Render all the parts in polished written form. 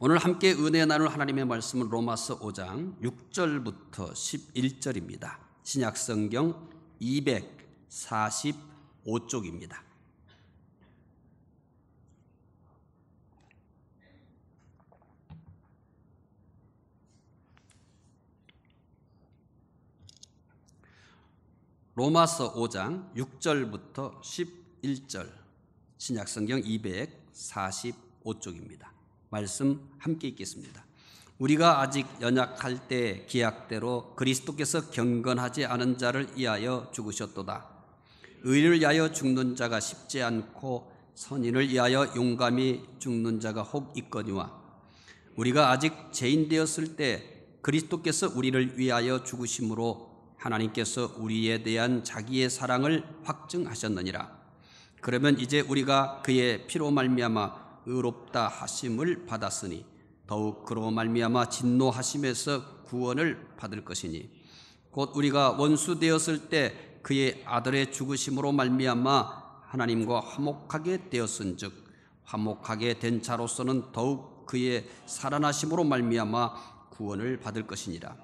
오늘 함께 은혜 나눌 하나님의 말씀은 로마서 5장 6절부터 11절입니다. 신약성경 245쪽입니다. 로마서 5장 6절부터 11절 신약성경 245쪽입니다. 말씀 함께 읽겠습니다. 우리가 아직 연약할 때 기약대로 그리스도께서 경건하지 않은 자를 위하여 죽으셨도다. 의를 위하여 죽는 자가 쉽지 않고 선인을 위하여 용감히 죽는 자가 혹 있거니와 우리가 아직 죄인 되었을 때 그리스도께서 우리를 위하여 죽으심으로 하나님께서 우리에 대한 자기의 사랑을 확증하셨느니라. 그러면 이제 우리가 그의 피로 말미암아 의롭다 하심을 받았으니 더욱 그로 말미암아 진노하심에서 구원을 받을 것이니 곧 우리가 원수 되었을 때 그의 아들의 죽으심으로 말미암아 하나님과 화목하게 되었은즉 화목하게 된 자로서는 더욱 그의 살아나심으로 말미암아 구원을 받을 것이니라.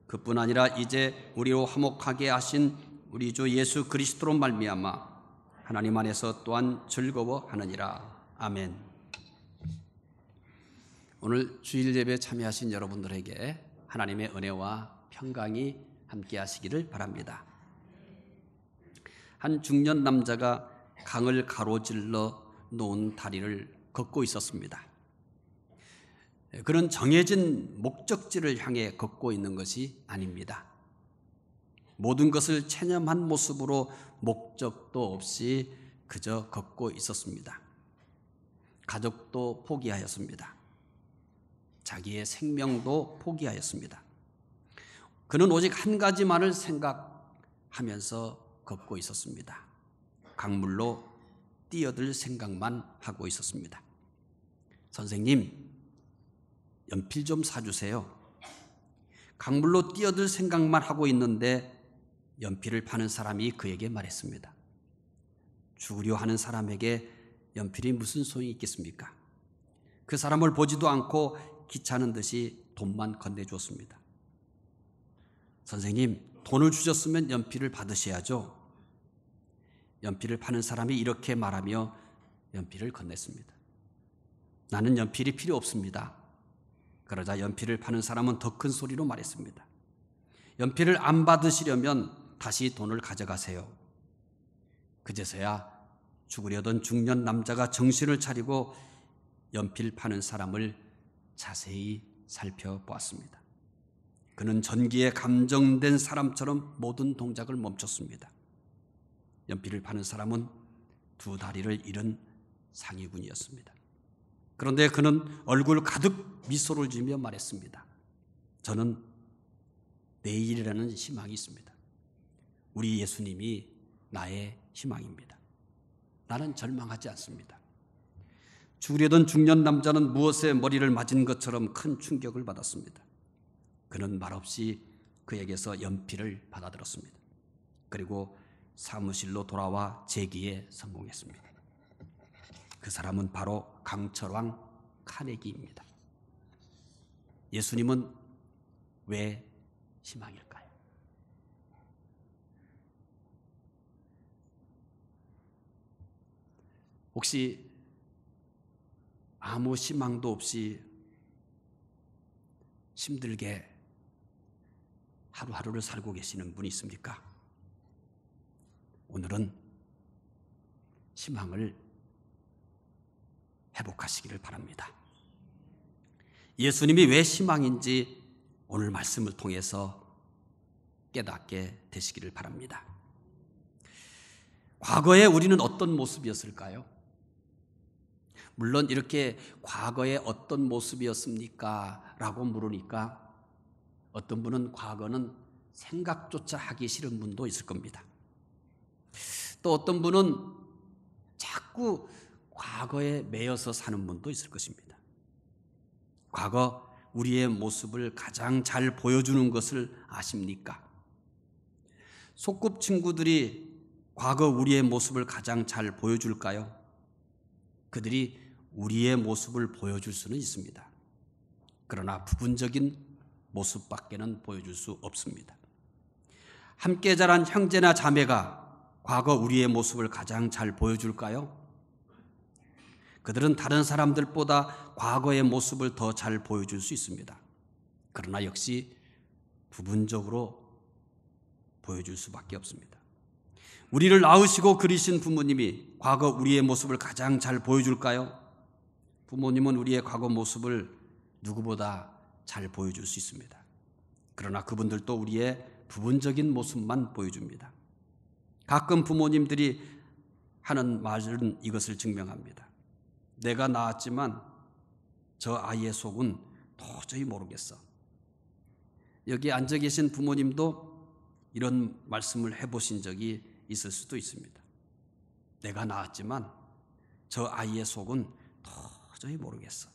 그뿐 아니라 이제 우리로 화목하게 하신 우리 주 예수 그리스도로 말미암아 하나님 안에서 또한 즐거워하느니라. 아멘. 오늘 주일 예배에 참여하신 여러분들에게 하나님의 은혜와 평강이 함께 하시기를 바랍니다. 한 중년 남자가 강을 가로질러 놓은 다리를 걷고 있었습니다. 그는 정해진 목적지를 향해 걷고 있는 것이 아닙니다. 모든 것을 체념한 모습으로 목적도 없이 그저 걷고 있었습니다. 가족도 포기하였습니다. 자기의 생명도 포기하였습니다. 그는 오직 한 가지만을 생각하면서 걷고 있었습니다. 강물로 뛰어들 생각만 하고 있었습니다. 선생님, 연필 좀 사주세요. 강물로 뛰어들 생각만 하고 있는데 연필을 파는 사람이 그에게 말했습니다. 죽으려 하는 사람에게 연필이 무슨 소용이 있겠습니까? 그 사람을 보지도 않고 귀찮은 듯이 돈만 건네주었습니다. 선생님, 돈을 주셨으면 연필을 받으셔야죠. 연필을 파는 사람이 이렇게 말하며 연필을 건넸습니다. 나는 연필이 필요 없습니다. 그러자 연필을 파는 사람은 더 큰 소리로 말했습니다. 연필을 안 받으시려면 다시 돈을 가져가세요. 그제서야 죽으려던 중년 남자가 정신을 차리고 연필 파는 사람을 자세히 살펴보았습니다. 그는 전기에 감정된 사람처럼 모든 동작을 멈췄습니다. 연필을 파는 사람은 두 다리를 잃은 상위군이었습니다. 그런데 그는 얼굴 가득 미소를 지으며 말했습니다. 저는 내일이라는 희망이 있습니다. 우리 예수님이 나의 희망입니다. 나는 절망하지 않습니다. 죽으려던 중년 남자는 무엇에 머리를 맞은 것처럼 큰 충격을 받았습니다. 그는 말없이 그에게서 연필을 받아들었습니다. 그리고 사무실로 돌아와 재기에 성공했습니다. 그 사람은 바로 강철왕 카네기입니다. 예수님은 왜 희망일까요? 혹시 아무 희망도 없이 힘들게 하루하루를 살고 계시는 분이 있습니까? 오늘은 희망을 회복하시기를 바랍니다. 예수님이 왜 희망인지 오늘 말씀을 통해서 깨닫게 되시기를 바랍니다. 과거에 우리는 어떤 모습이었을까요? 물론 이렇게 과거에 어떤 모습이었습니까? 라고 물으니까 어떤 분은 과거는 생각조차 하기 싫은 분도 있을 겁니다. 또 어떤 분은 자꾸 과거에 매여서 사는 분도 있을 것입니다. 과거 우리의 모습을 가장 잘 보여주는 것을 아십니까? 소꿉친구들이 과거 우리의 모습을 가장 잘 보여줄까요? 그들이 우리의 모습을 보여줄 수는 있습니다. 그러나 부분적인 모습밖에는 보여줄 수 없습니다. 함께 자란 형제나 자매가 과거 우리의 모습을 가장 잘 보여줄까요? 그들은 다른 사람들보다 과거의 모습을 더 잘 보여줄 수 있습니다. 그러나 역시 부분적으로 보여줄 수밖에 없습니다. 우리를 낳으시고 그리신 부모님이 과거 우리의 모습을 가장 잘 보여줄까요? 부모님은 우리의 과거 모습을 누구보다 잘 보여줄 수 있습니다. 그러나 그분들도 우리의 부분적인 모습만 보여줍니다. 가끔 부모님들이 하는 말은 이것을 증명합니다. 내가 낳았지만 저 아이의 속은 도저히 모르겠어. 여기 앉아 계신 부모님도 이런 말씀을 해보신 적이 있을 수도 있습니다. 내가 낳았지만 저 아이의 속은 도저히 모르겠어.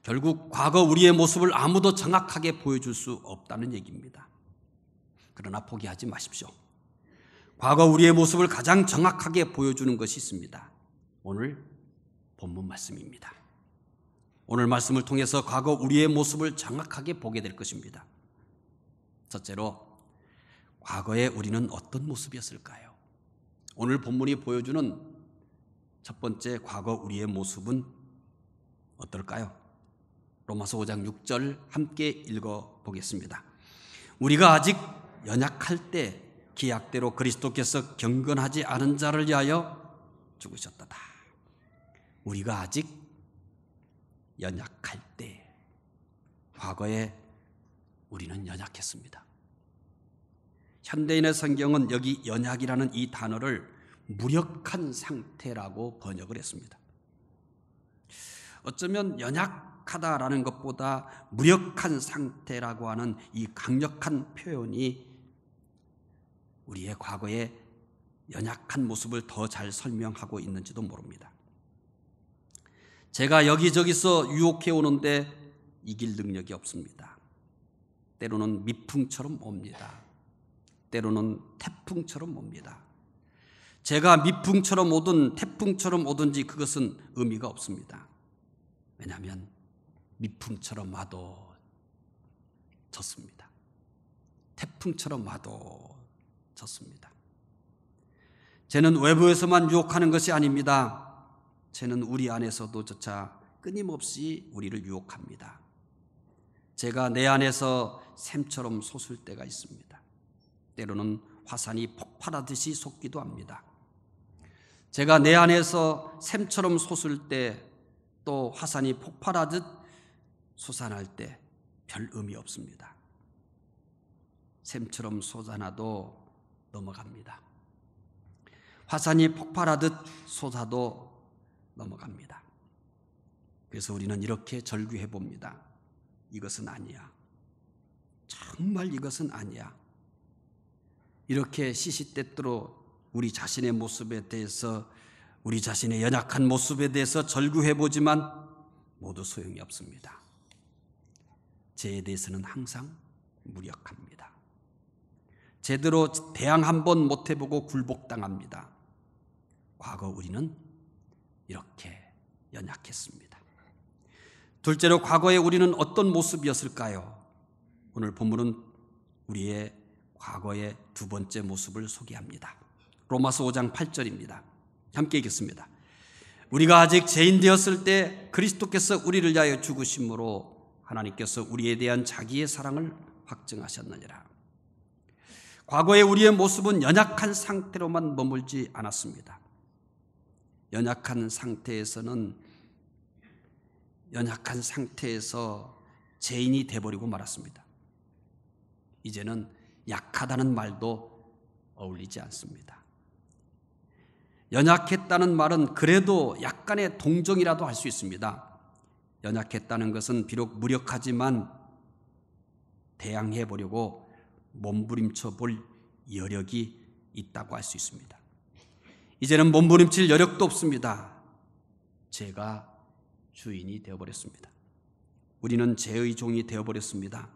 결국 과거 우리의 모습을 아무도 정확하게 보여줄 수 없다는 얘기입니다. 그러나 포기하지 마십시오. 과거 우리의 모습을 가장 정확하게 보여주는 것이 있습니다. 오늘 본문 말씀입니다. 오늘 말씀을 통해서 과거 우리의 모습을 정확하게 보게 될 것입니다. 첫째로, 과거에 우리는 어떤 모습이었을까요? 오늘 본문이 보여주는 첫 번째 과거 우리의 모습은 어떨까요? 로마서 5장 6절 함께 읽어보겠습니다. 우리가 아직 연약할 때 기약대로 그리스도께서 경건하지 않은 자를 위하여 죽으셨도다. 우리가 아직 연약할 때, 과거에 우리는 연약했습니다. 현대인의 성경은 여기 연약이라는 이 단어를 무력한 상태라고 번역을 했습니다. 어쩌면 연약하다라는 것보다 무력한 상태라고 하는 이 강력한 표현이 우리의 과거의 연약한 모습을 더 잘 설명하고 있는지도 모릅니다. 제가 여기저기서 유혹해 오는데 이길 능력이 없습니다. 때로는 미풍처럼 옵니다. 때로는 태풍처럼 옵니다. 제가 미풍처럼 오든 태풍처럼 오든지 그것은 의미가 없습니다. 왜냐하면 미풍처럼 와도 졌습니다. 태풍처럼 와도 졌습니다. 쟤는 외부에서만 유혹하는 것이 아닙니다. 쟤는 우리 안에서도 조차 끊임없이 우리를 유혹합니다. 제가 내 안에서 샘처럼 솟을 때가 있습니다. 때로는 화산이 폭발하듯이 솟기도 합니다. 제가 내 안에서 샘처럼 솟을 때, 또 화산이 폭발하듯 솟아날 때 별 의미 없습니다. 샘처럼 솟아나도 넘어갑니다. 화산이 폭발하듯 솟아도 넘어갑니다. 그래서 우리는 이렇게 절규해 봅니다. 이것은 아니야. 정말 이것은 아니야. 이렇게 시시때때로 우리 자신의 모습에 대해서, 우리 자신의 연약한 모습에 대해서 절규해 보지만 모두 소용이 없습니다. 죄에 대해서는 항상 무력합니다. 제대로 대항 한번 못 해보고 굴복당합니다. 과거 우리는 이렇게 연약했습니다. 둘째로, 과거에 우리는 어떤 모습이었을까요? 오늘 본문은 우리의 과거의 두 번째 모습을 소개합니다. 로마서 5장 8절입니다. 함께 읽겠습니다. 우리가 아직 죄인 되었을 때 그리스도께서 우리를 위하여 죽으심으로 하나님께서 우리에 대한 자기의 사랑을 확증하셨느니라. 과거의 우리의 모습은 연약한 상태로만 머물지 않았습니다. 연약한 상태에서 죄인이 돼버리고 말았습니다. 이제는 약하다는 말도 어울리지 않습니다. 연약했다는 말은 그래도 약간의 동정이라도 할 수 있습니다. 연약했다는 것은 비록 무력하지만 대항해 보려고 몸부림쳐 볼 여력이 있다고 할 수 있습니다. 이제는 몸부림칠 여력도 없습니다. 죄가 주인이 되어버렸습니다. 우리는 죄의 종이 되어버렸습니다.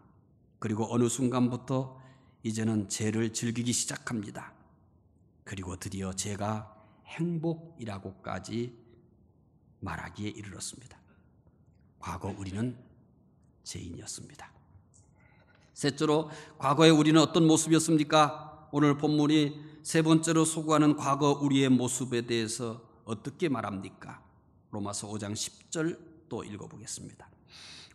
그리고 어느 순간부터 이제는 죄를 즐기기 시작합니다. 그리고 드디어 죄가 행복이라고까지 말하기에 이르렀습니다. 과거 우리는 죄인이었습니다. 셋째로 과거의 우리는 어떤 모습이었습니까? 오늘 본문이 세 번째로 소구하는 과거 우리의 모습에 대해서 어떻게 말합니까? 로마서 5장 10절 또 읽어보겠습니다.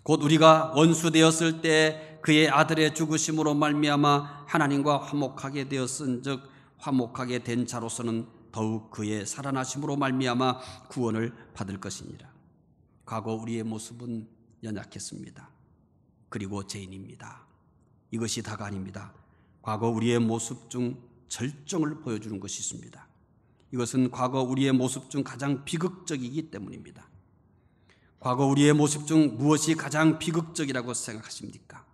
곧 우리가 원수 되었을 때 그의 아들의 죽으심으로 말미암아 하나님과 화목하게 되었은즉 화목하게 된 자로서는 더욱 그의 살아나심으로 말미암아 구원을 받을 것이니라. 과거 우리의 모습은 연약했습니다. 그리고 죄인입니다. 이것이 다가 아닙니다. 과거 우리의 모습 중 절정을 보여주는 것이 있습니다. 이것은 과거 우리의 모습 중 가장 비극적이기 때문입니다. 과거 우리의 모습 중 무엇이 가장 비극적이라고 생각하십니까?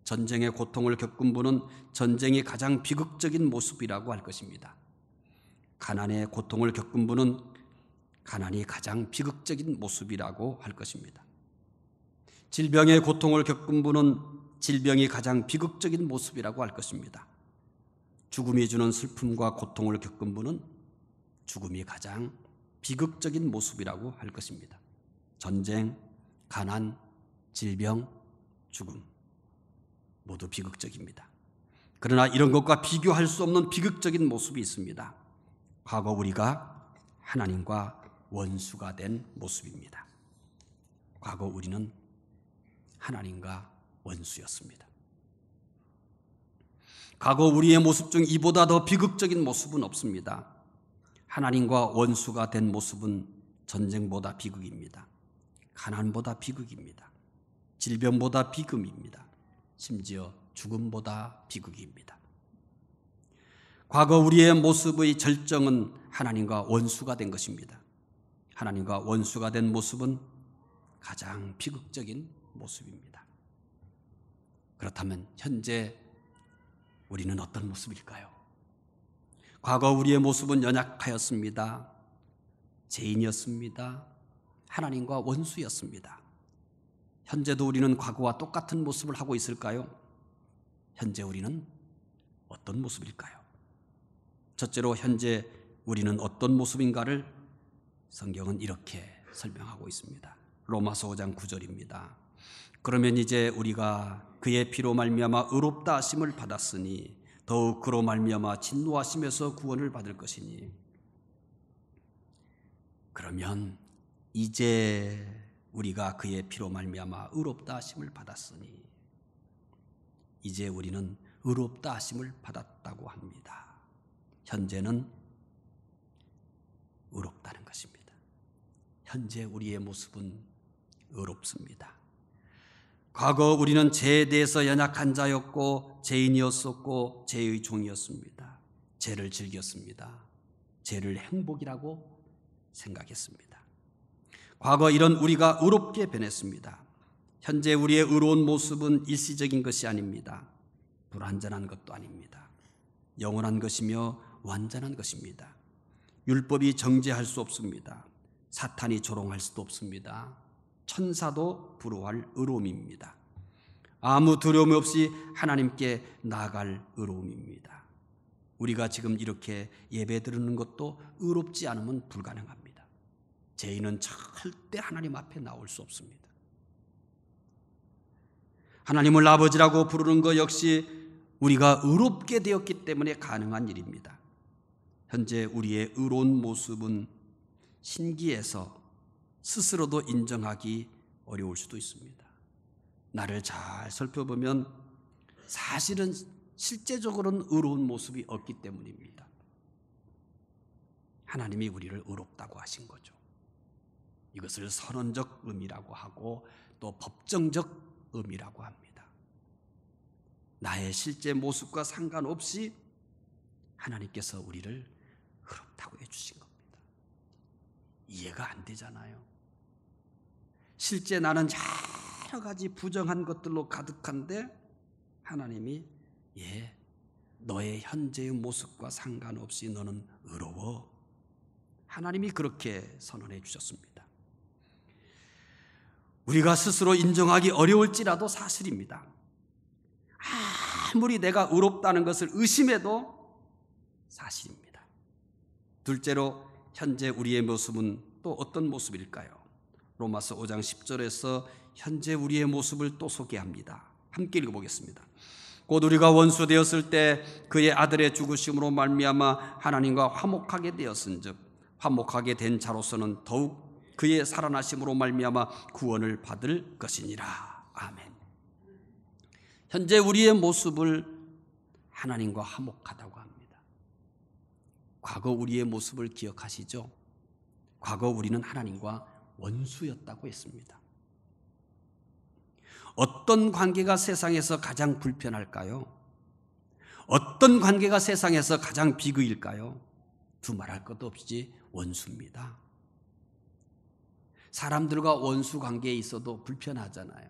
전쟁의 고통을 겪은 분은 전쟁이 가장 비극적인 모습이라고 할 것입니다. 가난의 고통을 겪은 분은 가난이 가장 비극적인 모습이라고 할 것입니다. 질병의 고통을 겪은 분은 질병이 가장 비극적인 모습이라고 할 것입니다. 죽음이 주는 슬픔과 고통을 겪은 분은 죽음이 가장 비극적인 모습이라고 할 것입니다. 전쟁, 가난, 질병, 죽음 모두 비극적입니다. 그러나 이런 것과 비교할 수 없는 비극적인 모습이 있습니다. 과거 우리가 하나님과 원수가 된 모습입니다. 과거 우리는 하나님과 원수였습니다. 과거 우리의 모습 중 이보다 더 비극적인 모습은 없습니다. 하나님과 원수가 된 모습은 전쟁보다 비극입니다. 가난보다 비극입니다. 질병보다 비극입니다. 심지어 죽음보다 비극입니다. 과거 우리의 모습의 절정은 하나님과 원수가 된 것입니다. 하나님과 원수가 된 모습은 가장 비극적인 모습입니다. 그렇다면 현재 우리는 어떤 모습일까요? 과거 우리의 모습은 연약하였습니다. 죄인이었습니다. 하나님과 원수였습니다. 현재도 우리는 과거와 똑같은 모습을 하고 있을까요? 현재 우리는 어떤 모습일까요? 첫째로 현재 우리는 어떤 모습인가를 성경은 이렇게 설명하고 있습니다. 로마서 5장 9절입니다. 그러면 이제 우리가 그의 피로 말미암아 의롭다 하심을 받았으니 더욱 그로 말미암아 진노하심에서 구원을 받을 것이니. 그러면 이제 우리가 그의 피로 말미암아 의롭다 하심을 받았으니, 이제 우리는 의롭다 하심을 받았다고 합니다. 현재는 의롭다는 것입니다. 현재 우리의 모습은 의롭습니다. 과거 우리는 죄에 대해서 연약한 자였고 죄인이었었고 죄의 종이었습니다. 죄를 즐겼습니다. 죄를 행복이라고 생각했습니다. 과거 이런 우리가 의롭게 변했습니다. 현재 우리의 의로운 모습은 일시적인 것이 아닙니다. 불완전한 것도 아닙니다. 영원한 것이며 완전한 것입니다. 율법이 정죄할 수 없습니다. 사탄이 조롱할 수도 없습니다. 천사도 부러워할 의로움입니다. 아무 두려움 없이 하나님께 나아갈 의로움입니다. 우리가 지금 이렇게 예배 드리는 것도 의롭지 않으면 불가능합니다. 죄인은 절대 하나님 앞에 나올 수 없습니다. 하나님을 아버지라고 부르는 것 역시 우리가 의롭게 되었기 때문에 가능한 일입니다. 현재 우리의 의로운 모습은 신기해서 스스로도 인정하기 어려울 수도 있습니다. 나를 잘 살펴보면 사실은 실제적으로는 의로운 모습이 없기 때문입니다. 하나님이 우리를 의롭다고 하신 거죠. 이것을 선언적 의미라고 하고 또 법정적 의미라고 합니다. 나의 실제 모습과 상관없이 하나님께서 우리를 의롭다고 해주신 겁니다. 이해가 안 되잖아요. 실제 나는 여러 가지 부정한 것들로 가득한데 하나님이 너의 현재의 모습과 상관없이 너는 의로워. 하나님이 그렇게 선언해 주셨습니다. 우리가 스스로 인정하기 어려울지라도 사실입니다. 아무리 내가 의롭다는 것을 의심해도 사실입니다. 둘째로 현재 우리의 모습은 또 어떤 모습일까요? 로마서 5장 10절에서 현재 우리의 모습을 또 소개합니다. 함께 읽어보겠습니다. 곧 우리가 원수 되었을 때 그의 아들의 죽으심으로 말미암아 하나님과 화목하게 되었은즉 화목하게 된 자로서는 더욱 그의 살아나심으로 말미암아 구원을 받을 것이니라. 아멘. 현재 우리의 모습을 하나님과 화목하다고 합니다. 과거 우리의 모습을 기억하시죠? 과거 우리는 하나님과 원수였다고 했습니다. 어떤 관계가 세상에서 가장 불편할까요? 어떤 관계가 세상에서 가장 비극일까요? 두말할 것도 없이 원수입니다. 사람들과 원수 관계에 있어도 불편하잖아요.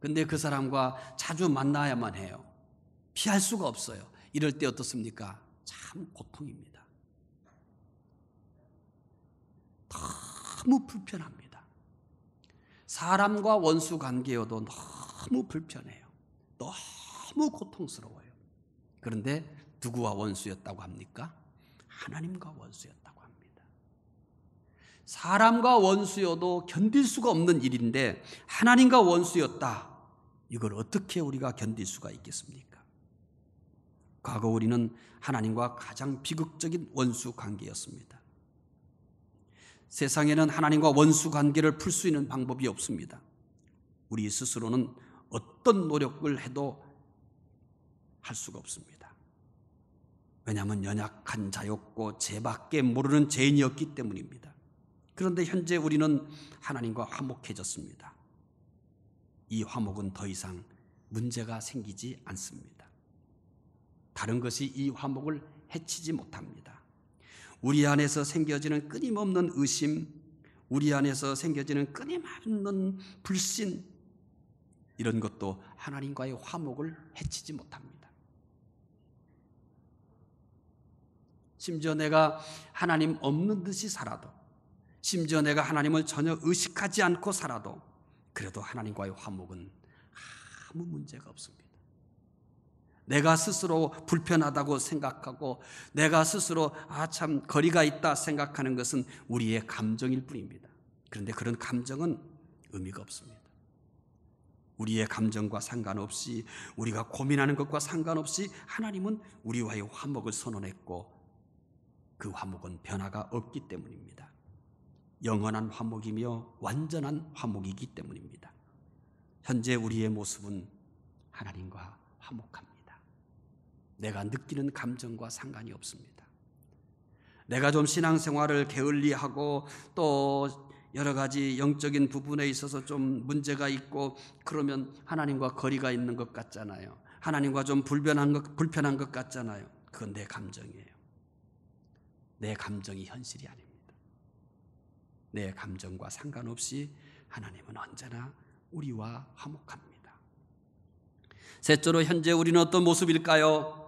근데 그 사람과 자주 만나야만 해요. 피할 수가 없어요. 이럴 때 어떻습니까? 참 고통입니다. 너무 불편합니다. 사람과 원수 관계여도 너무 불편해요. 너무 고통스러워요. 그런데 누구와 원수였다고 합니까? 하나님과 원수였다고 합니다. 사람과 원수여도 견딜 수가 없는 일인데 하나님과 원수였다. 이걸 어떻게 우리가 견딜 수가 있겠습니까? 과거 우리는 하나님과 가장 비극적인 원수 관계였습니다. 세상에는 하나님과 원수 관계를 풀 수 있는 방법이 없습니다. 우리 스스로는 어떤 노력을 해도 할 수가 없습니다. 왜냐하면 연약한 자였고 죄밖에 모르는 죄인이었기 때문입니다. 그런데 현재 우리는 하나님과 화목해졌습니다. 이 화목은 더 이상 문제가 생기지 않습니다. 다른 것이 이 화목을 해치지 못합니다. 우리 안에서 생겨지는 끊임없는 의심, 우리 안에서 생겨지는 끊임없는 불신, 이런 것도 하나님과의 화목을 해치지 못합니다. 심지어 내가 하나님 없는 듯이 살아도, 심지어 내가 하나님을 전혀 의식하지 않고 살아도 그래도 하나님과의 화목은 아무 문제가 없습니다. 내가 스스로 불편하다고 생각하고 내가 스스로 참 거리가 있다 생각하는 것은 우리의 감정일 뿐입니다. 그런데 그런 감정은 의미가 없습니다. 우리의 감정과 상관없이, 우리가 고민하는 것과 상관없이 하나님은 우리와의 화목을 선언했고 그 화목은 변화가 없기 때문입니다. 영원한 화목이며 완전한 화목이기 때문입니다. 현재 우리의 모습은 하나님과 화목합니다. 내가 느끼는 감정과 상관이 없습니다. 내가 좀 신앙생활을 게을리하고 또 여러 가지 영적인 부분에 있어서 좀 문제가 있고 그러면 하나님과 거리가 있는 것 같잖아요. 하나님과 좀 불편한 것 같잖아요. 그건 내 감정이에요. 내 감정이 현실이 아닙니다. 내 감정과 상관없이 하나님은 언제나 우리와 화목합니다. 셋째로 현재 우리는 어떤 모습일까요?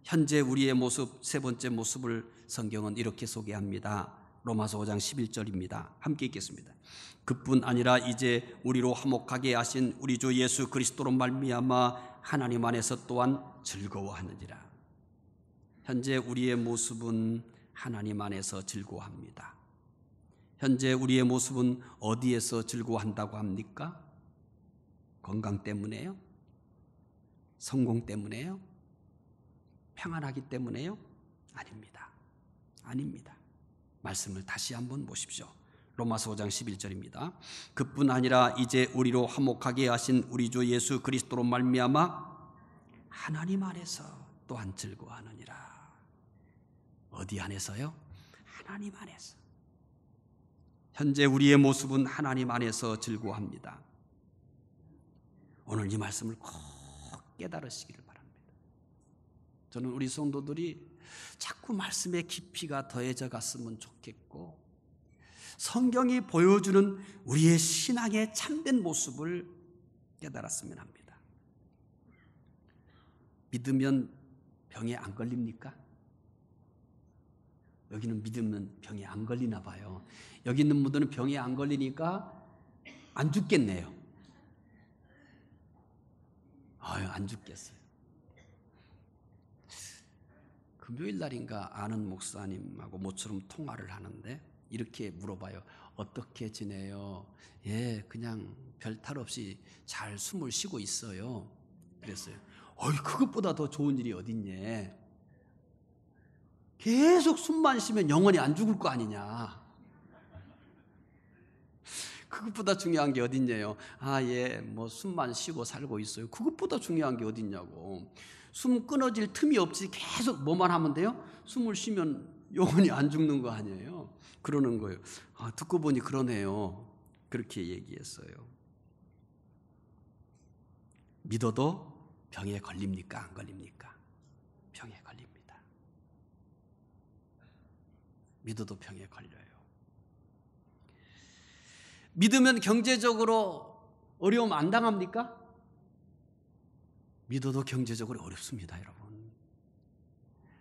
현재 우리의 모습, 세 번째 모습을 성경은 이렇게 소개합니다. 로마서 5장 11절입니다. 함께 읽겠습니다. 그뿐 아니라 이제 우리로 화목하게 하신 우리 주 예수 그리스도로 말미암아 하나님 안에서 또한 즐거워하느니라. 현재 우리의 모습은 하나님 안에서 즐거워합니다. 현재 우리의 모습은 어디에서 즐거워한다고 합니까? 건강 때문에요? 성공 때문에요? 평안하기 때문에요? 아닙니다. 아닙니다. 말씀을 다시 한번 보십시오. 로마서 5장 11절입니다. 그뿐 아니라 이제 우리로 화목하게 하신 우리 주 예수 그리스도로 말미암아 하나님 안에서 또한 즐거워하느니라. 어디 안에서요? 하나님 안에서. 현재 우리의 모습은 하나님 안에서 즐거워합니다. 오늘 이 말씀을 꼭 깨달으시기를 바랍니다. 저는 우리 성도들이 자꾸 말씀의 깊이가 더해져 갔으면 좋겠고 성경이 보여주는 우리의 신앙의 참된 모습을 깨달았으면 합니다. 믿으면 병에 안 걸립니까? 여기는 믿으면 병에 안 걸리나 봐요. 여기 있는 분들은 병에 안 걸리니까 안 죽겠네요. 안 죽겠어요. 금요일 날인가 아는 목사님하고 모처럼 통화를 하는데 이렇게 물어봐요. 어떻게 지내요? 예, 그냥 별 탈 없이 잘 숨을 쉬고 있어요. 그랬어요. 어이, 그것보다 더 좋은 일이 어딨냐. 계속 숨만 쉬면 영원히 안 죽을 거 아니냐. 그것보다 중요한 게 어딨냐요. 아, 예, 뭐 숨만 쉬고 살고 있어요. 그것보다 중요한 게 어딨냐고. 숨 끊어질 틈이 없이 계속 뭐만 하면 돼요? 숨을 쉬면 영원히 안 죽는 거 아니에요. 그러는 거예요. 아, 듣고 보니 그러네요. 그렇게 얘기했어요. 믿어도 병에 걸립니까? 안 걸립니까? 병에 걸립니다. 믿어도 병에 걸려요. 믿으면 경제적으로 어려움 안 당합니까? 믿어도 경제적으로 어렵습니다, 여러분.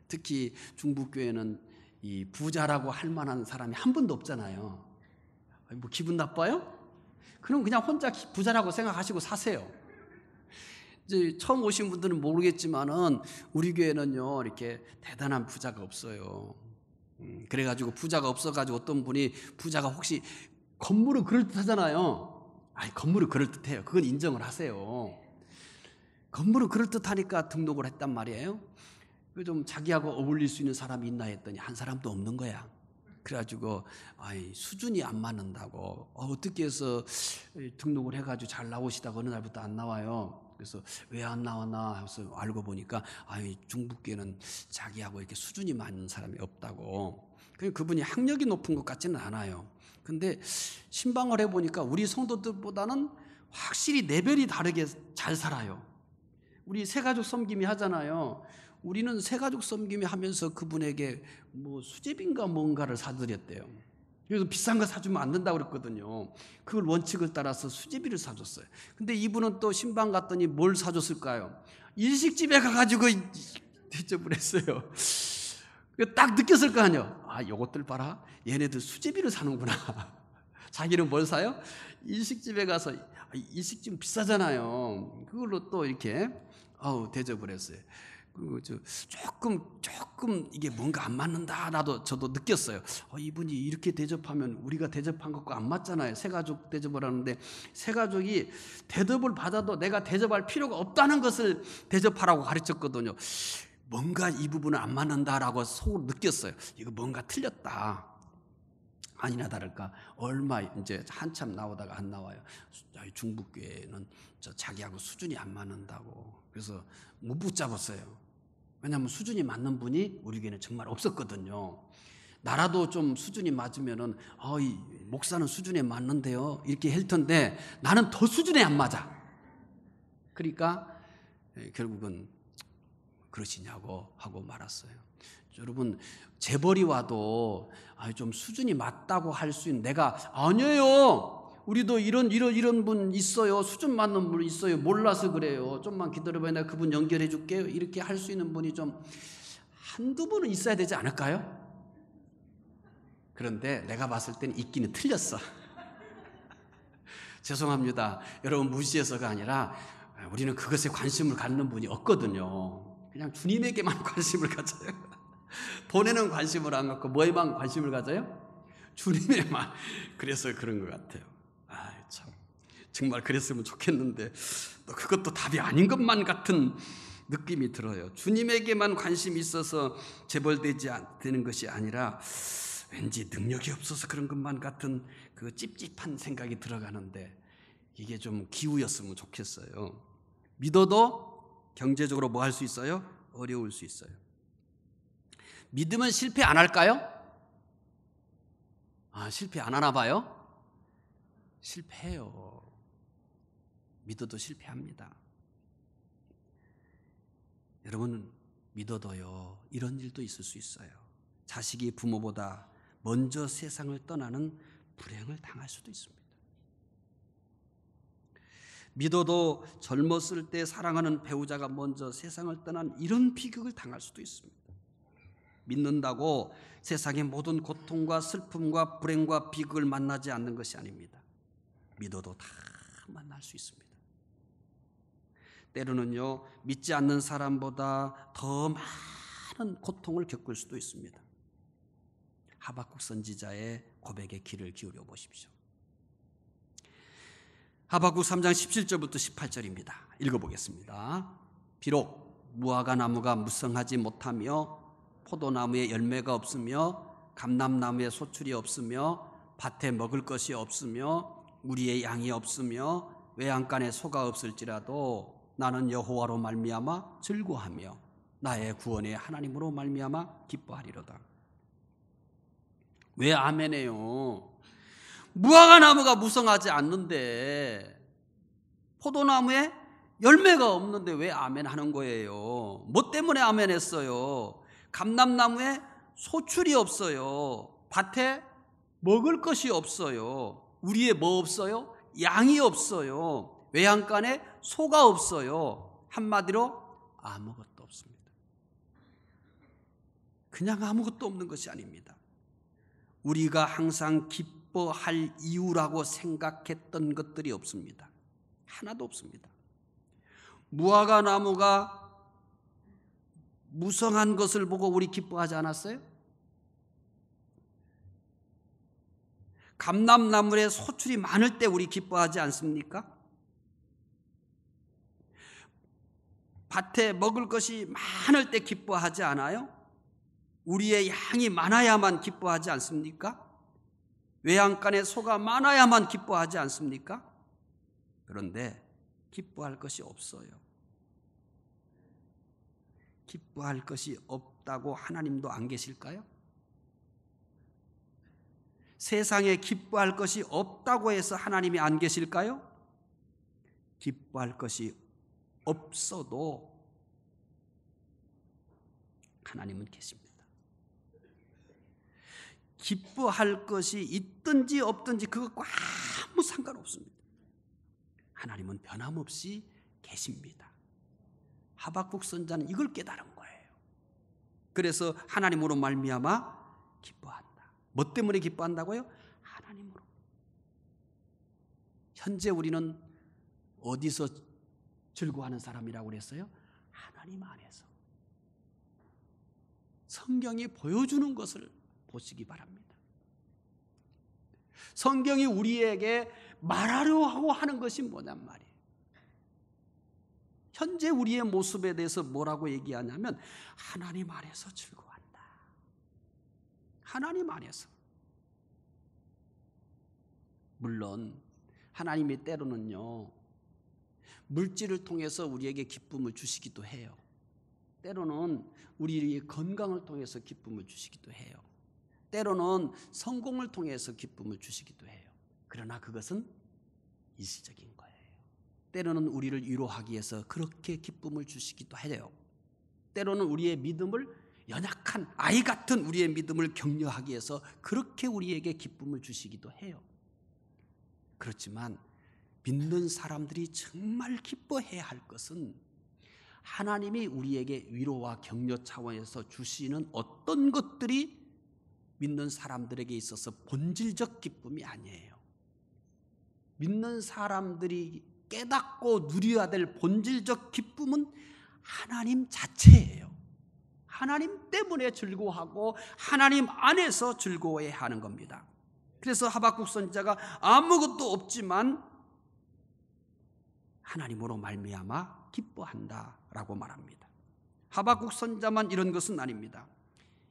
특히 중부교회는 이 부자라고 할 만한 사람이 한 분도 없잖아요. 뭐 기분 나빠요? 그럼 그냥 혼자 부자라고 생각하시고 사세요. 이제 처음 오신 분들은 모르겠지만은 우리 교회는요, 이렇게 대단한 부자가 없어요. 그래가지고 부자가 없어가지고 어떤 분이 부자가 혹시 건물은 그럴듯하잖아요. 아니, 건물은 그럴듯해요. 그건 인정을 하세요. 건물은 그럴듯하니까 등록을 했단 말이에요. 좀 자기하고 어울릴 수 있는 사람이 있나 했더니 한 사람도 없는 거야. 그래가지고 수준이 안 맞는다고 어떻게 해서 등록을 해가지고 잘 나오시다가 어느 날부터 안 나와요. 그래서 왜 안 나왔나 해서 알고 보니까 중부교회는 자기하고 이렇게 수준이 맞는 사람이 없다고. 그분이 학력이 높은 것 같지는 않아요. 근데 신방을 해보니까 우리 성도들보다는 확실히 레벨이 다르게 잘 살아요. 우리 새가족 섬김이 하잖아요. 우리는 새가족 섬김이 하면서 그분에게 뭐 수제비인가 뭔가를 사드렸대요. 그래서 비싼 거 사주면 안 된다고 그랬거든요. 그걸 원칙을 따라서 수제비를 사줬어요. 근데 이분은 또 신방 갔더니 뭘 사줬을까요? 일식집에 가가지고 대접을 했어요. 딱 느꼈을 거 아니에요. 아, 요것들 봐라. 얘네들 수제비를 사는구나. 자기는 뭘 사요? 일식집에 가서, 일식집 비싸잖아요. 그걸로 또 이렇게 대접을 했어요. 그리고 조금 이게 뭔가 안 맞는다. 저도 느꼈어요. 이분이 이렇게 대접하면 우리가 대접한 것과 안 맞잖아요. 새가족 대접을 하는데 새가족이 대접을 받아도 내가 대접할 필요가 없다는 것을 대접하라고 가르쳤거든요. 뭔가 이 부분은 안 맞는다라고 속으로 느꼈어요. 이거 뭔가 틀렸다. 아니나 다를까 얼마 이제 한참 나오다가 안 나와요. 중부교회는 자기하고 수준이 안 맞는다고. 그래서 못 붙잡았어요. 왜냐하면 수준이 맞는 분이 우리 교회는 정말 없었거든요. 나라도 좀 수준이 맞으면은 이 목사는 수준에 맞는데요 이렇게 할 텐데 나는 더 수준에 안 맞아. 그러니까 결국은 그러시냐고 하고 말았어요. 여러분, 재벌이 와도 좀 수준이 맞다고 할 수 있는, 내가 아니에요. 우리도 이런 분 있어요. 수준 맞는 분 있어요. 몰라서 그래요. 좀만 기다려봐요. 내가 그분 연결해 줄게요. 이렇게 할 수 있는 분이 좀 한두 분은 있어야 되지 않을까요? 그런데 내가 봤을 때는 있기는 틀렸어. 죄송합니다. 여러분 무시해서가 아니라 우리는 그것에 관심을 갖는 분이 없거든요. 그냥 주님에게만 관심을 가져요. 돈에는 관심을 안 갖고 뭐에만 관심을 가져요? 주님에만. 그래서 그런 것 같아요. 참 정말 그랬으면 좋겠는데 또 그것도 답이 아닌 것만 같은 느낌이 들어요. 주님에게만 관심이 있어서 재벌되지 되는 것이 아니라 왠지 능력이 없어서 그런 것만 같은 그 찝찝한 생각이 들어가는데 이게 좀 기우였으면 좋겠어요. 믿어도 경제적으로 뭐 할 수 있어요? 어려울 수 있어요. 믿으면 실패 안 할까요? 실패 안 하나 봐요? 실패해요. 믿어도 실패합니다. 여러분, 믿어도요, 이런 일도 있을 수 있어요. 자식이 부모보다 먼저 세상을 떠나는 불행을 당할 수도 있습니다. 믿어도 젊었을 때 사랑하는 배우자가 먼저 세상을 떠난 이런 비극을 당할 수도 있습니다. 믿는다고 세상의 모든 고통과 슬픔과 불행과 비극을 만나지 않는 것이 아닙니다. 믿어도 다 만날 수 있습니다. 때로는요, 믿지 않는 사람보다 더 많은 고통을 겪을 수도 있습니다. 하박국 선지자의 고백에 귀를 기울여 보십시오. 하박국 3장 17절부터 18절입니다. 읽어보겠습니다. 비록 무화과 나무가 무성하지 못하며 포도나무에 열매가 없으며 감람나무에 소출이 없으며 밭에 먹을 것이 없으며 우리의 양이 없으며 외양간에 소가 없을지라도 나는 여호와로 말미암아 즐거워하며 나의 구원의 하나님으로 말미암아 기뻐하리로다. 왜 아멘해요? 무화과 나무가 무성하지 않는데, 포도나무에 열매가 없는데 왜 아멘하는 거예요? 뭐 때문에 아멘했어요? 감람나무에 소출이 없어요. 밭에 먹을 것이 없어요. 우리의 뭐 없어요? 양이 없어요. 외양간에 소가 없어요. 한마디로 아무것도 없습니다. 그냥 아무것도 없는 것이 아닙니다. 우리가 항상 기뻐할 이유라고 생각했던 것들이 없습니다. 하나도 없습니다. 무화과 나무가 무성한 것을 보고 우리 기뻐하지 않았어요? 감람나무에 소출이 많을 때 우리 기뻐하지 않습니까? 밭에 먹을 것이 많을 때 기뻐하지 않아요? 우리의 양이 많아야만 기뻐하지 않습니까? 외양간에 소가 많아야만 기뻐하지 않습니까? 그런데 기뻐할 것이 없어요. 기뻐할 것이 없다고 하나님도 안 계실까요? 세상에 기뻐할 것이 없다고 해서 하나님이 안 계실까요? 기뻐할 것이 없어도 하나님은 계십니다. 기뻐할 것이 있든지 없든지 그것과 아무 상관없습니다. 하나님은 변함없이 계십니다. 하박국 선자는 이걸 깨달은 거예요. 그래서 하나님으로 말미암아 기뻐한다. 뭐 때문에 기뻐한다고요? 하나님으로. 현재 우리는 어디서 즐거워하는 사람이라고 그랬어요? 하나님 안에서. 성경이 보여주는 것을 보시기 바랍니다. 성경이 우리에게 말하려 하는 것이 뭐냔 말이에요. 현재 우리의 모습에 대해서 뭐라고 얘기하냐면 하나님 안에서 즐거워한다. 하나님 안에서. 물론 하나님이 때로는요, 물질을 통해서 우리에게 기쁨을 주시기도 해요. 때로는 우리의 건강을 통해서 기쁨을 주시기도 해요. 때로는 성공을 통해서 기쁨을 주시기도 해요. 그러나 그것은 일시적인 거예요. 때로는 우리를 위로하기 위해서 그렇게 기쁨을 주시기도 해요. 때로는 우리의 믿음을, 연약한 아이 같은 우리의 믿음을 격려하기 위해서 그렇게 우리에게 기쁨을 주시기도 해요. 그렇지만 믿는 사람들이 정말 기뻐해야 할 것은 하나님이 우리에게 위로와 격려 차원에서 주시는 어떤 것들이 믿는 사람들에게 있어서 본질적 기쁨이 아니에요. 믿는 사람들이 깨닫고 누려야 될 본질적 기쁨은 하나님 자체예요. 하나님 때문에 즐거워하고 하나님 안에서 즐거워해야 하는 겁니다. 그래서 하박국 선지자가 아무것도 없지만 하나님으로 말미암아 기뻐한다라고 말합니다. 하박국 선지자만 이런 것은 아닙니다.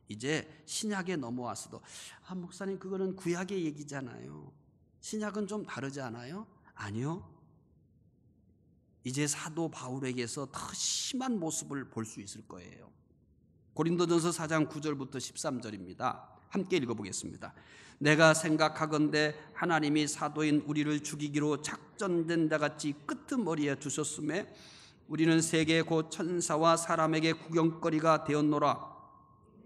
이제 신약에 넘어와서도 목사님 그거는 구약의 얘기잖아요. 신약은 좀 다르지 않아요? 아니요. 이제 사도 바울에게서 더 심한 모습을 볼 수 있을 거예요. 고린도전서 4장 9절부터 13절입니다. 함께 읽어보겠습니다. 내가 생각하건대 하나님이 사도인 우리를 죽이기로 작전된 자같이 끄트머리에 두셨음에 우리는 세계 곧 천사와 사람에게 구경거리가 되었노라.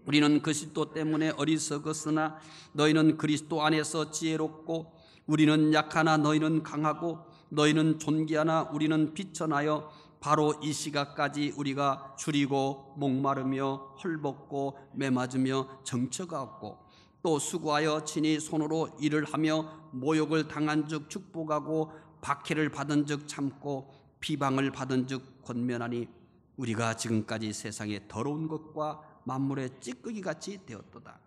우리는 그리스도 때문에 어리석었으나 너희는 그리스도 안에서 지혜롭고 우리는 약하나 너희는 강하고 너희는 존귀하나 우리는 비천하여 바로 이 시각까지 우리가 줄이고 목마르며 헐벗고 매맞으며 정처가 없고 또 수고하여 친히 손으로 일을 하며 모욕을 당한 즉 축복하고 박해를 받은 즉 참고 비방을 받은 즉 권면하니 우리가 지금까지 세상에 더러운 것과 만물의 찌꺼기같이 되었도다.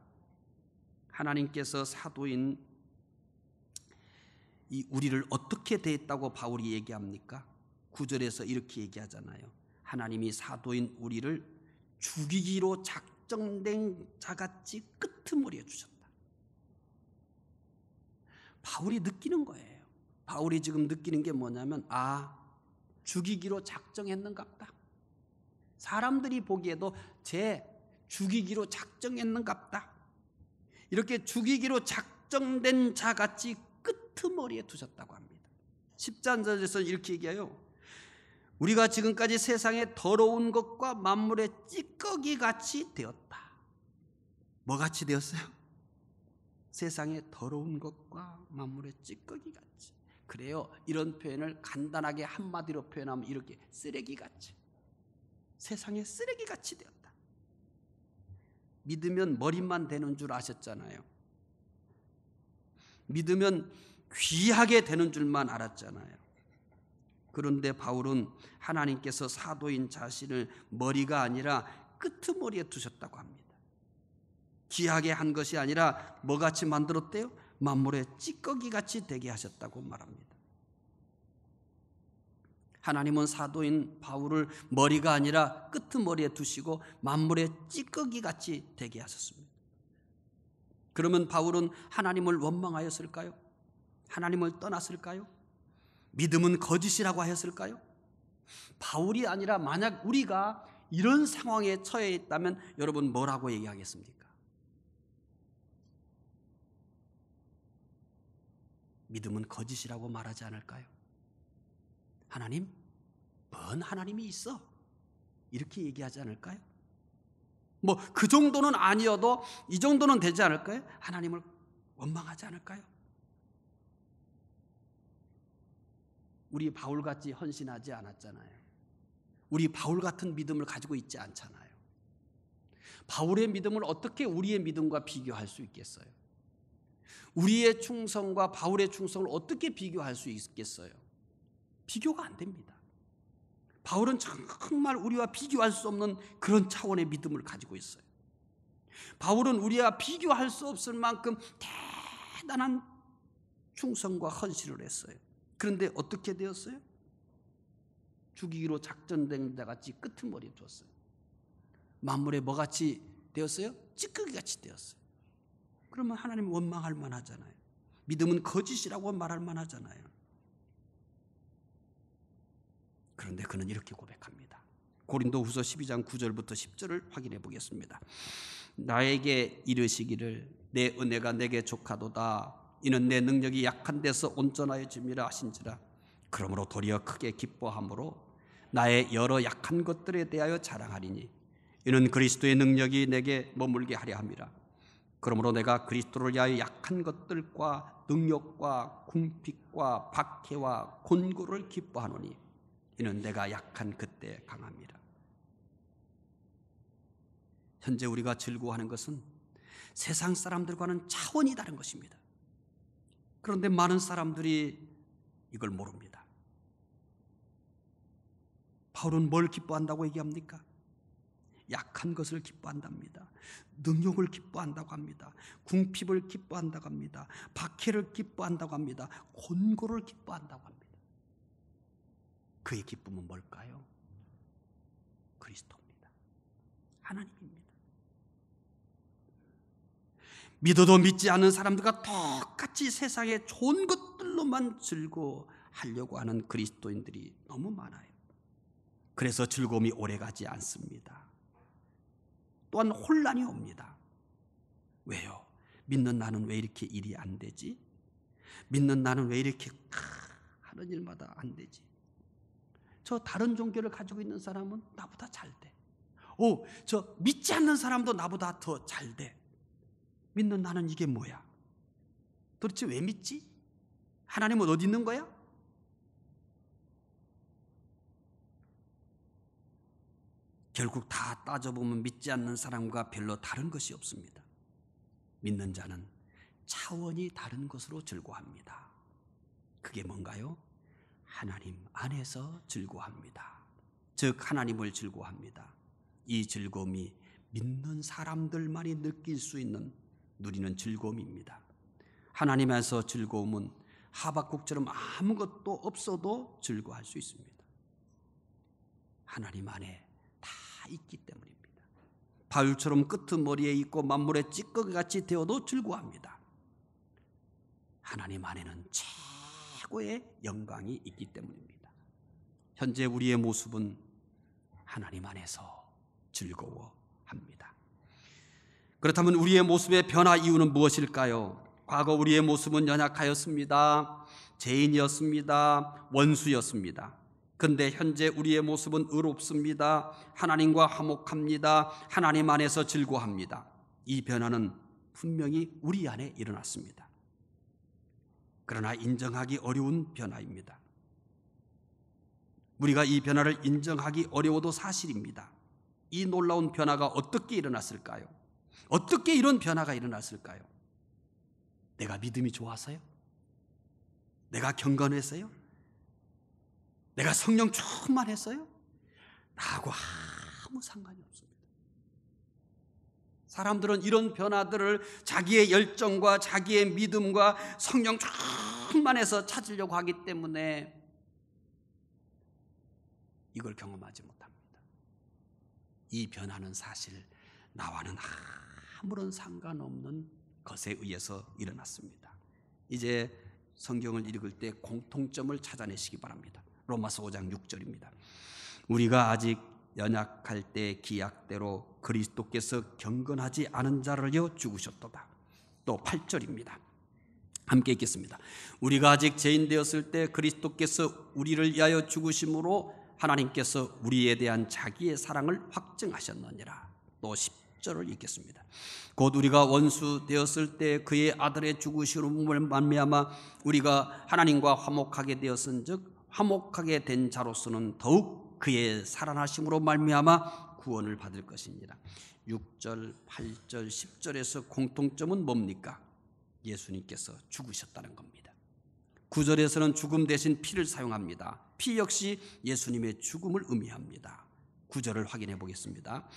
하나님께서 사도인 이 우리를 어떻게 대했다고 바울이 얘기합니까? 9절에서 이렇게 얘기하잖아요. 하나님이 사도인 우리를 죽이기로 작정된 자같이 끄트머리에 주셨다. 바울이 느끼는 거예요. 바울이 지금 느끼는 게 뭐냐면, 죽이기로 작정했는갑다. 사람들이 보기에도 쟤 죽이기로 작정했는갑다. 이렇게 죽이기로 작정된 자같이 끄트머리에 두셨다고 합니다. 10절에서 이렇게 얘기해요. 우리가 지금까지 세상의 더러운 것과 만물의 찌꺼기같이 되었다. 뭐같이 되었어요? 세상의 더러운 것과 만물의 찌꺼기같이. 그래요. 이런 표현을 간단하게 한마디로 표현하면 이렇게 쓰레기같이. 세상의 쓰레기같이 되었다. 믿으면 머리만 되는 줄 아셨잖아요. 믿으면 귀하게 되는 줄만 알았잖아요. 그런데 바울은 하나님께서 사도인 자신을 머리가 아니라 끄트머리에 두셨다고 합니다. 귀하게 한 것이 아니라 뭐같이 만들었대요? 만물의 찌꺼기같이 되게 하셨다고 말합니다. 하나님은 사도인 바울을 머리가 아니라 끄트머리에 두시고 만물의 찌꺼기같이 되게 하셨습니다. 그러면 바울은 하나님을 원망하였을까요? 하나님을 떠났을까요? 믿음은 거짓이라고 하였을까요? 바울이 아니라 만약 우리가 이런 상황에 처해 있다면 여러분 뭐라고 얘기하겠습니까? 믿음은 거짓이라고 말하지 않을까요? 하나님? 뭔 하나님이 있어? 이렇게 얘기하지 않을까요? 뭐 그 정도는 아니어도 이 정도는 되지 않을까요? 하나님을 원망하지 않을까요? 우리 바울같이 헌신하지 않았잖아요. 우리 바울 같은 믿음을 가지고 있지 않잖아요. 바울의 믿음을 어떻게 우리의 믿음과 비교할 수 있겠어요? 우리의 충성과 바울의 충성을 어떻게 비교할 수 있겠어요? 비교가 안 됩니다. 바울은 정말 우리와 비교할 수 없는 그런 차원의 믿음을 가지고 있어요. 바울은 우리와 비교할 수 없을 만큼 대단한 충성과 헌신을 했어요. 그런데 어떻게 되었어요? 죽이기로 작전된 자같이 끄트머리에 두었어요. 만물에 뭐같이 되었어요? 찌꺼기같이 되었어요. 그러면 하나님 원망할 만하잖아요. 믿음은 거짓이라고 말할 만하잖아요. 그런데 그는 이렇게 고백합니다. 고린도후서 12장 9절부터 10절을 확인해 보겠습니다. 나에게 이르시기를 내 은혜가 내게 족하도다. 이는 내 능력이 약한 데서 온전하여짐이라 하신지라. 그러므로 도리어 크게 기뻐함으로 나의 여러 약한 것들에 대하여 자랑하리니 이는 그리스도의 능력이 내게 머물게 하려 함이라. 그러므로 내가 그리스도를 위하여 약한 것들과 능력과 궁핍과 박해와 곤고를 기뻐하노니 이는 내가 약한 그때 강함이라. 현재 우리가 즐거워하는 것은 세상 사람들과는 차원이 다른 것입니다. 그런데 많은 사람들이 이걸 모릅니다. 바울은 뭘 기뻐한다고 얘기합니까? 약한 것을 기뻐한답니다. 능력을 기뻐한다고 합니다. 궁핍을 기뻐한다고 합니다. 박해를 기뻐한다고 합니다. 곤고를 기뻐한다고 합니다. 그의 기쁨은 뭘까요? 그리스도입니다. 하나님입니다. 믿어도 믿지 않는 사람들과 똑같이 세상의 좋은 것들로만 즐거워하려고 하는 그리스도인들이 너무 많아요. 그래서 즐거움이 오래가지 않습니다. 또한 혼란이 옵니다. 왜요? 믿는 나는 왜 이렇게 일이 안 되지? 믿는 나는 왜 이렇게 하는 일마다 안 되지? 저 다른 종교를 가지고 있는 사람은 나보다 잘 돼. 저 믿지 않는 사람도 나보다 더 잘 돼. 믿는 나는 이게 뭐야? 도대체 왜 믿지? 하나님은 어디 있는 거야? 결국 다 따져보면 믿지 않는 사람과 별로 다른 것이 없습니다. 믿는 자는 차원이 다른 것으로 즐거워합니다. 그게 뭔가요? 하나님 안에서 즐거워합니다. 즉 하나님을 즐거워합니다. 이 즐거움이 믿는 사람들만이 느낄 수 있는 누리는 즐거움입니다. 하나님 안에서 즐거움은 하박국처럼 아무것도 없어도 즐거워할 수 있습니다. 하나님 안에 다 있기 때문입니다. 바울처럼 끄트머리에 있고 만물의 찌꺼기같이 되어도 즐거워합니다. 하나님 안에는 최고의 영광이 있기 때문입니다. 현재 우리의 모습은 하나님 안에서 즐거워합니다. 그렇다면 우리의 모습의 변화 이유는 무엇일까요? 과거 우리의 모습은 연약하였습니다. 죄인이었습니다. 원수였습니다. 그런데 현재 우리의 모습은 의롭습니다. 하나님과 화목합니다. 하나님 안에서 즐거워합니다. 이 변화는 분명히 우리 안에 일어났습니다. 그러나 인정하기 어려운 변화입니다. 우리가 이 변화를 인정하기 어려워도 사실입니다. 이 놀라운 변화가 어떻게 일어났을까요? 어떻게 이런 변화가 일어났을까요? 내가 믿음이 좋아서요? 내가 경건해서요? 내가 성령 충만해서요? 나하고 아무 상관이 없습니다. 사람들은 이런 변화들을 자기의 열정과 자기의 믿음과 성령 충만해서 찾으려고 하기 때문에 이걸 경험하지 못합니다. 이 변화는 사실 나와는 아무런 상관없는 것에 의해서 일어났습니다. 이제 성경을 읽을 때 공통점을 찾아내시기 바랍니다. 로마서 5장 6절입니다. 우리가 아직 연약할 때 기약대로 그리스도께서 경건하지 않은 자를요 죽으셨도다. 또 8절입니다. 함께 읽겠습니다. 우리가 아직 죄인 되었을 때 그리스도께서 우리를 위하여 죽으심으로 하나님께서 우리에 대한 자기의 사랑을 확증하셨느니라. 또 10절을 읽겠습니다. 곧 우리가 원수 되었을 때 그의 아들의 죽으심으로 말미암아 우리가 하나님과 화목하게 되었은즉 화목하게 된 자로서는 더욱 그의 살아나심으로 말미암아 구원을 받을 것이니라. 6절, 8절, 10절에서 공통점은 뭡니까? 예수님께서 죽으셨다는 겁니다. 9절에서는 죽음 대신 피를 사용합니다. 피 역시 예수님의 죽음을 의미합니다. 9절을 확인해 보겠습니다.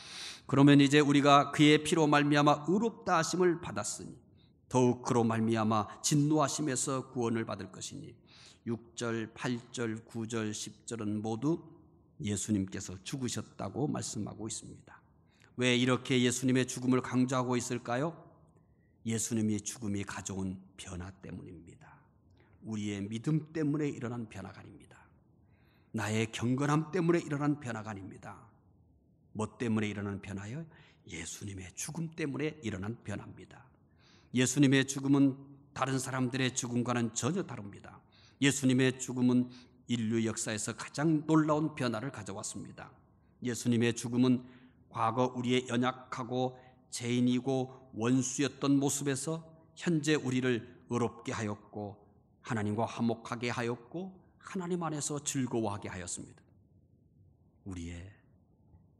그러면 이제 우리가 그의 피로 말미암아 의롭다 하심을 받았으니 더욱 그로 말미암아 진노하심에서 구원을 받을 것이니 6절, 8절, 9절, 10절은 모두 예수님께서 죽으셨다고 말씀하고 있습니다. 왜 이렇게 예수님의 죽음을 강조하고 있을까요? 예수님의 죽음이 가져온 변화 때문입니다. 우리의 믿음 때문에 일어난 변화가 아닙니다. 나의 경건함 때문에 일어난 변화가 아닙니다. 뭐 때문에 일어난 변화요? 예수님의 죽음 때문에 일어난 변화입니다. 예수님의 죽음은 다른 사람들의 죽음과는 전혀 다릅니다. 예수님의 죽음은 인류 역사에서 가장 놀라운 변화를 가져왔습니다. 예수님의 죽음은 과거 우리의 연약하고 죄인이고 원수였던 모습에서 현재 우리를 의롭게 하였고 하나님과 화목하게 하였고 하나님 안에서 즐거워하게 하였습니다. 우리의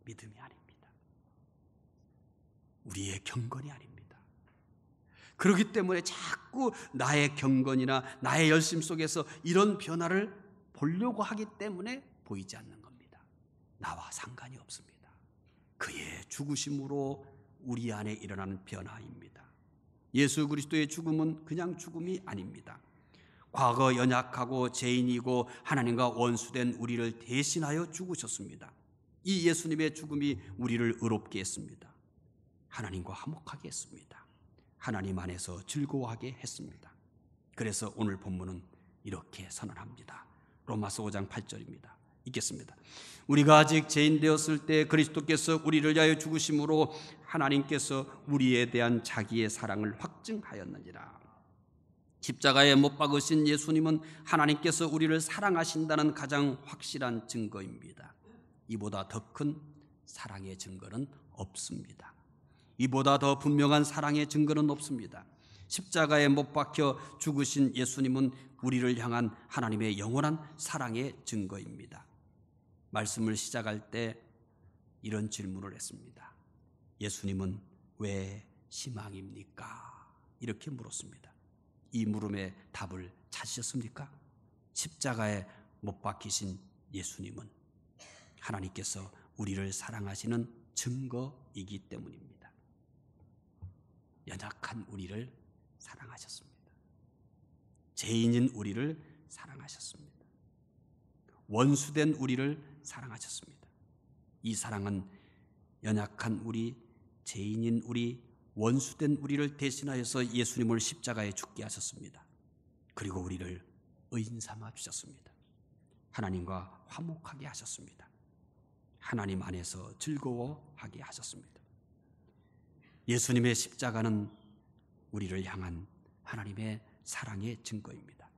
믿음이 아닙니다. 우리의 경건이 아닙니다. 그렇기 때문에 자꾸 나의 경건이나 나의 열심 속에서 이런 변화를 보려고 하기 때문에 보이지 않는 겁니다. 나와 상관이 없습니다. 그의 죽으심으로 우리 안에 일어나는 변화입니다. 예수 그리스도의 죽음은 그냥 죽음이 아닙니다. 과거 연약하고 죄인이고 하나님과 원수된 우리를 대신하여 죽으셨습니다. 이 예수님의 죽음이 우리를 의롭게 했습니다. 하나님과 화목하게 했습니다. 하나님 안에서 즐거워하게 했습니다. 그래서 오늘 본문은 이렇게 선언합니다. 로마서 5장 8절입니다. 읽겠습니다. 우리가 아직 죄인 되었을 때 그리스도께서 우리를 위하여 죽으심으로 하나님께서 우리에 대한 자기의 사랑을 확증하였느니라. 십자가에 못 박으신 예수님은 하나님께서 우리를 사랑하신다는 가장 확실한 증거입니다. 이보다 더 큰 사랑의 증거는 없습니다. 이보다 더 분명한 사랑의 증거는 없습니다. 십자가에 못 박혀 죽으신 예수님은 우리를 향한 하나님의 영원한 사랑의 증거입니다. 말씀을 시작할 때 이런 질문을 했습니다. 예수님은 왜 희망입니까? 이렇게 물었습니다. 이 물음의 답을 찾으셨습니까? 십자가에 못 박히신 예수님은 하나님께서 우리를 사랑하시는 증거이기 때문입니다. 연약한 우리를 사랑하셨습니다. 죄인인 우리를 사랑하셨습니다. 원수된 우리를 사랑하셨습니다. 이 사랑은 연약한 우리, 죄인인 우리, 원수된 우리를 대신하여서 예수님을 십자가에 죽게 하셨습니다. 그리고 우리를 의인 삼아 주셨습니다. 하나님과 화목하게 하셨습니다. 하나님 안에서 즐거워하게 하셨습니다. 예수님의 십자가는 우리를 향한 하나님의 사랑의 증거입니다.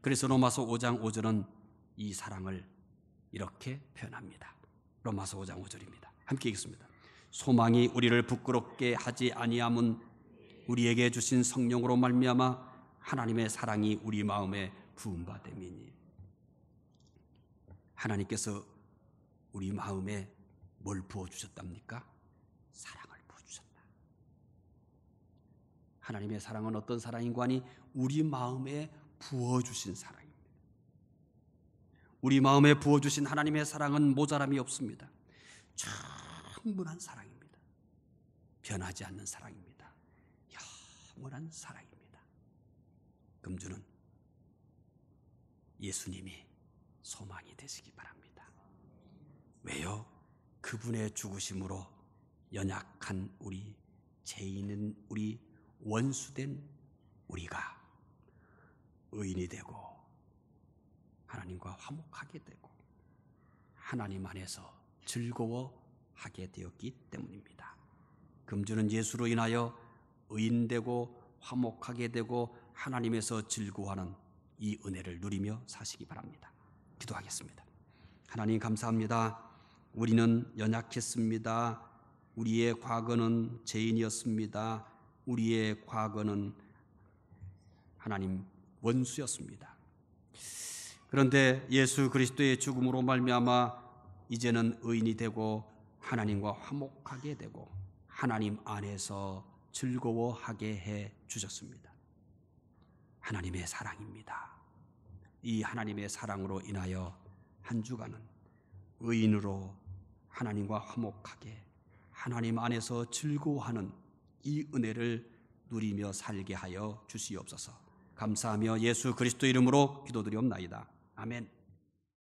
그래서 로마서 5장 5절은 이 사랑을 이렇게 표현합니다. 로마서 5장 5절입니다. 함께 읽겠습니다. 소망이 우리를 부끄럽게 하지 아니함은 우리에게 주신 성령으로 말미암아 하나님의 사랑이 우리 마음에 부음바 됨이니. 하나님께서 우리 마음에 뭘 부어주셨답니까? 사랑을 부어주셨다. 하나님의 사랑은 어떤 사랑인가 하니 우리 마음에 부어주신 사랑입니다. 우리 마음에 부어주신 하나님의 사랑은 모자람이 없습니다. 충분한 사랑입니다. 변하지 않는 사랑입니다. 영원한 사랑입니다. 금주는 예수님이 소망이 되시기 바랍니다. 왜요? 그분의 죽으심으로 연약한 우리, 죄인은 우리, 원수된 우리가 의인이 되고 하나님과 화목하게 되고 하나님 안에서 즐거워하게 되었기 때문입니다. 금주는 예수로 인하여 의인되고 화목하게 되고 하나님에서 즐거워하는 이 은혜를 누리며 사시기 바랍니다. 기도하겠습니다. 하나님 감사합니다. 우리는 연약했습니다. 우리의 과거는 죄인이었습니다. 우리의 과거는 하나님 원수였습니다. 그런데 예수 그리스도의 죽음으로 말미암아 이제는 의인이 되고 하나님과 화목하게 되고 하나님 안에서 즐거워하게 해 주셨습니다. 하나님의 사랑입니다. 이 하나님의 사랑으로 인하여 한 주간은 의인으로 하나님과 화목하게 하나님 안에서 즐거워하는 이 은혜를 누리며 살게 하여 주시옵소서. 감사하며 예수 그리스도 이름으로 기도드리옵나이다. 아멘.